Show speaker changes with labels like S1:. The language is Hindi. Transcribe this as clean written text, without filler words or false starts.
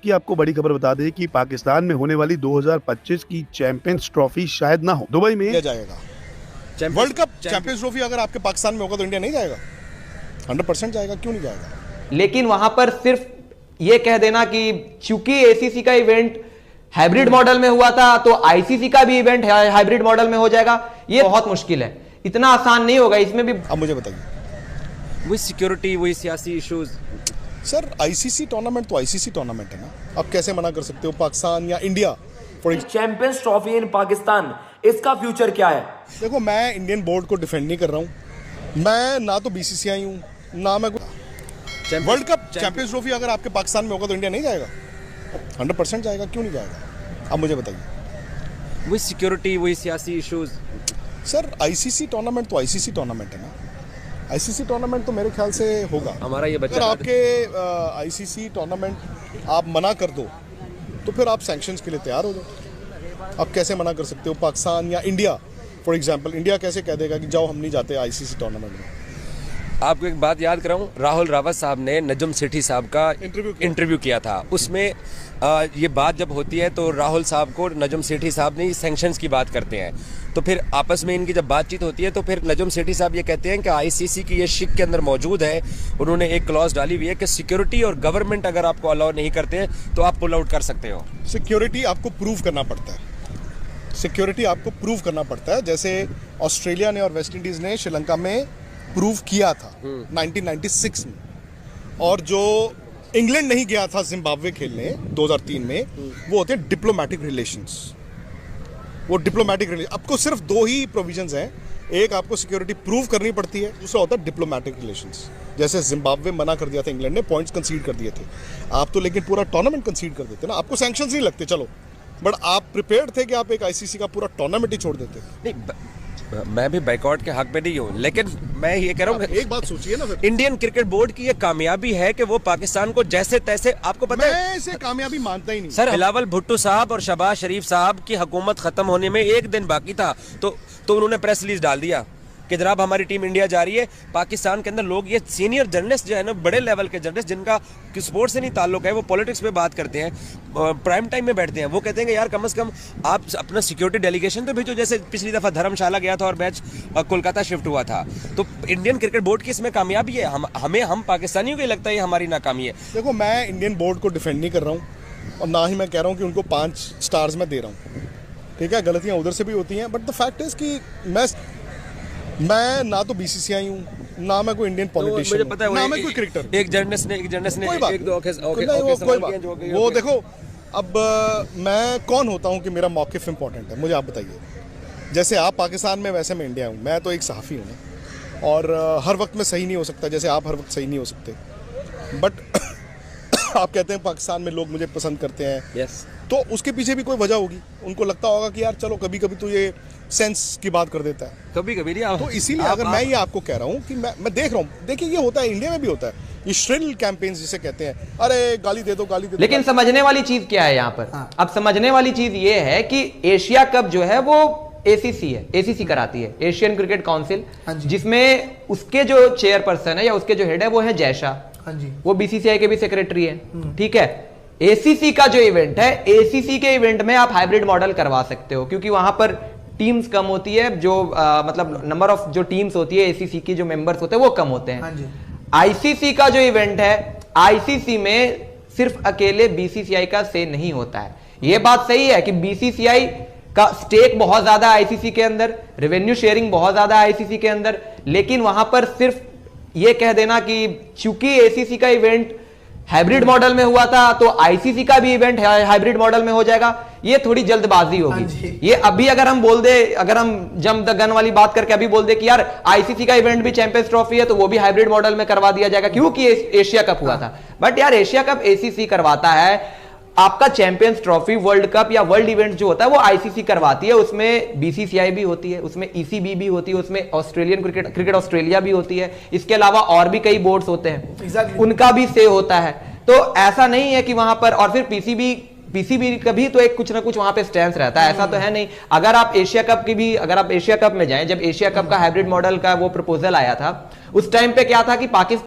S1: की आपको बड़ी खबर बता दें कि पाकिस्तान में होने वाली 2025 की चैंपियंस ट्रॉफी शायद ना हो, दुबई में
S2: जाएगा। वर्ल्ड कप चैंपियंस ट्रॉफी अगर आपके पाकिस्तान में होगा तो इंडिया नहीं जाएगा? 100% जाएगा, क्यों नहीं जाएगा?
S3: लेकिन वहां पर सिर्फ ये कह देना कि चूंकि एसीसी का इवेंट हाइब्रिड मॉडल में हुआ था तो आईसीसी का भी इवेंट हाइब्रिड मॉडल में हो जाएगा, ये बहुत मुश्किल है, इतना आसान नहीं होगा। इसमें भी
S2: अब मुझे बताइए,
S4: वही सिक्योरिटी, वही सियासी इश्यूज।
S2: सर आईसीसी टूर्नामेंट तो आईसीसी टूर्नामेंट है ना, आप कैसे मना कर सकते हो पाकिस्तान या India for
S5: champions trophy in Pakistan, इसका फ्यूचर क्या है?
S2: देखो, मैं इंडियन बोर्ड को डिफेंड नहीं कर रहा हूँ, मैं ना तो बीसीसीआई हूँ ना मैं वर्ल्ड कप चैंपियंस ट्रॉफी अगर आपके पाकिस्तान में होगा तो इंडिया नहीं जाएगा? 100% जाएगा, क्यों नहीं जाएगा? अब मुझे बताइए,
S4: वही सिक्योरिटी, वही सियासी इश्यूज।
S2: सर आईसीसी टूर्नामेंट तो आईसीसी टूर्नामेंट है ना, आईसीसी टूर्नामेंट तो मेरे ख्याल से होगा।
S4: हमारा ये बच्चा
S2: अगर आपके आईसीसी टूर्नामेंट आप मना कर दो तो फिर आप सैंक्शंस के लिए तैयार हो जाओ। आप कैसे मना कर सकते हो? पाकिस्तान या इंडिया फॉर एग्जांपल, इंडिया कैसे कह देगा कि जाओ हम नहीं जाते आईसीसी टूर्नामेंट में?
S4: आपको एक बात याद कराऊं, राहुल रावत साहब ने नजम सेठी साहब का इंटरव्यू किया था। उसमें ये बात जब होती है तो राहुल साहब को नजम सेठी साहब ने सैंक्शंस की बात करते हैं, तो फिर आपस में इनकी जब बातचीत होती है तो फिर नजम सेठी साहब ये कहते हैं कि आईसीसी की ये शिक के अंदर मौजूद है, उन्होंने एक क्लॉज डाली हुई है कि सिक्योरिटी और गवर्नमेंट अगर आपको अलाउ नहीं करते तो आप पुल आउट कर सकते हो।
S2: सिक्योरिटी आपको प्रूव करना पड़ता है, सिक्योरिटी आपको प्रूव करना पड़ता है, जैसे ऑस्ट्रेलिया ने और वेस्ट इंडीज ने श्रीलंका में प्रूव किया था 1996 में, और जो इंग्लैंड नहीं गया था जिम्बाब्वे खेलने 2003 में, वो होते हैं डिप्लोमेटिक रिलेशंस। वो डिप्लोमेटिक रिलेशन, आपको सिर्फ दो ही प्रोविजंस हैं, एक आपको सिक्योरिटी प्रूव करनी पड़ती है, दूसरा होता है डिप्लोमेटिक रिलेशंस। जैसे जिम्बाब्वे मना कर दिया था इंग्लैंड ने, पॉइंट्स कंसीड कर दिए थे, आप तो लेकिन पूरा टूर्नामेंट कंसीड कर देते ना, आपको सैंक्शंस नहीं लगते, चलो, बट आप प्रिपेयर्ड थे कि आप एक आईसीसी का पूरा टूर्नामेंट ही छोड़ देते?
S4: नहीं, मैं भी बाइकआउट के हक में नहीं हूँ, लेकिन मैं ये कह रहा हूँ,
S2: एक बात सोचिए ना, फिर
S4: इंडियन क्रिकेट बोर्ड की ये कामयाबी है कि वो पाकिस्तान को जैसे तैसे, आपको पता है,
S2: मैं इसे कामयाबी मानता ही नहीं
S4: सर। बिलावल भुट्टो साहब और शहबाज शरीफ साहब की हुकूमत खत्म होने में एक दिन बाकी था तो उन्होंने प्रेस रिलीज डाल दिया कि जनाब हमारी टीम इंडिया जा रही है। पाकिस्तान के अंदर लोग, ये सीनियर जर्नलिस्ट जो है ना, बड़े लेवल के जर्नलिस्ट जिनका स्पोर्ट्स से नहीं ताल्लुक है, वो पॉलिटिक्स में बात करते हैं, प्राइम टाइम में बैठते हैं, वो कहते हैं कि यार कम से कम आप अपना सिक्योरिटी डेलीगेशन तो भेजो, जैसे पिछली दफा धर्मशाला गया था और मैच कोलकाता शिफ्ट हुआ था। तो इंडियन क्रिकेट बोर्ड की इसमें कामयाबी है, हम पाकिस्तानियों को लगता है ये हमारी नाकामी है।
S2: देखो, मैं इंडियन बोर्ड को डिफेंड नहीं कर रहा हूँ और ना ही मैं कह रहा हूँ कि उनको 5 स्टार्स में दे रहा हूँ, ठीक है, गलतियाँ उधर से भी होती हैं, बट द फैक्ट इज कि मैं ना तो बीसीसीआई हूँ ना मैं कोई इंडियन पॉलिटिशियन हूँ, ना मैं कोई क्रिकेटर।
S4: एक जर्नलिस्ट ने एक दो
S2: कोई बात, वो देखो, अब मैं कौन होता हूँ कि मेरा मौक़िफ़ इंपॉर्टेंट है? मुझे आप बताइए, जैसे आप पाकिस्तान में वैसे मैं इंडिया हूँ, मैं तो एक सहाफ़ी हूँ ना, और हर वक्त में सही नहीं हो सकता, जैसे आप हर वक्त सही नहीं हो सकते, बट आप कहते हैं पाकिस्तान में लोग मुझे पसंद करते हैं,
S4: यस,
S2: तो उसके पीछे भी कोई वजह होगी, उनको लगता होगा कि यार चलो कभी कभी तो ये सेंस की बात कर देता है,
S4: कभी कभी नहीं।
S2: तो इसीलिए अगर मैं ये आपको कह रहा हूँ कि मैं देख रहा हूँ, देखिए ये होता है, इंडिया में भी होता है, ये श्रिल कैंपेन्स जिसे कहते हैं, अरे गाली दे दो, गाली दे दो।
S3: लेकिन समझने वाली चीज क्या है यहाँ पर? अब समझने वाली चीज ये है कि एशिया कप जो है वो एसीसी है, एसीसी कराती है, एशियन क्रिकेट काउंसिल, जिसमें उसके जो चेयरपर्सन है या उसके जो हेड है वो है जयशाह, वो बीसीसीआई के भी सेक्रेटरी है, ठीक है। एसीसी का जो इवेंट है, एसीसी के इवेंट में आप हाइब्रिड मॉडल करवा सकते हो, क्योंकि वहां पर टीम्स कम होती है, जो मतलब नंबर ऑफ जो टीम्स होती है एसीसी की, जो मेंबर्स होते हैं वो कम होते हैं। आईसीसी का जो इवेंट है, आईसीसी में सिर्फ अकेले बीसीसीआई का से नहीं होता है। यह बात सही है कि बीसीसीआई का स्टेक बहुत ज्यादा है आईसीसी के अंदर, रेवेन्यू शेयरिंग बहुत ज्यादा है आईसीसी के अंदर, लेकिन वहां पर सिर्फ यह कह देना कि चूंकि एसीसी का इवेंट हाइब्रिड मॉडल में हुआ था तो आईसीसी का भी इवेंट हाइब्रिड मॉडल में हो जाएगा, ये थोड़ी जल्दबाजी होगी। ये अभी अगर हम बोल दे, अगर हम जंप द गन वाली बात करके अभी बोल दे कि यार आईसीसी का इवेंट भी चैंपियंस ट्रॉफी है तो वो भी हाइब्रिड मॉडल में करवा दिया जाएगा क्योंकि एशिया कप हुआ था, बट यार एशिया कप एसीसी करवाता है, आपका चैंपियंस ट्रॉफी, वर्ल्ड कप या वर्ल्ड इवेंट जो होता है वो आईसीसी करवाती है, उसमें बीसीसीआई भी होती है, उसमें ईसीबी भी होती है, उसमें ऑस्ट्रेलियन क्रिकेट ऑस्ट्रेलिया भी होती है, इसके अलावा और भी कई बोर्ड्स होते हैं, उनका भी से होता है। तो ऐसा नहीं है कि वहां पर, और फिर पीसीबी का भी तो एक कुछ ना कुछ वहां पे स्टैंस रहता है, ऐसा तो है नहीं। अगर आप एशिया कप की भी, अगर आप एशिया कप में जाएं, जब एशिया कप का हाइब्रिड मॉडल का वो प्रपोजल आया था, उस टाइम पे क्या था कि पाकिस्तान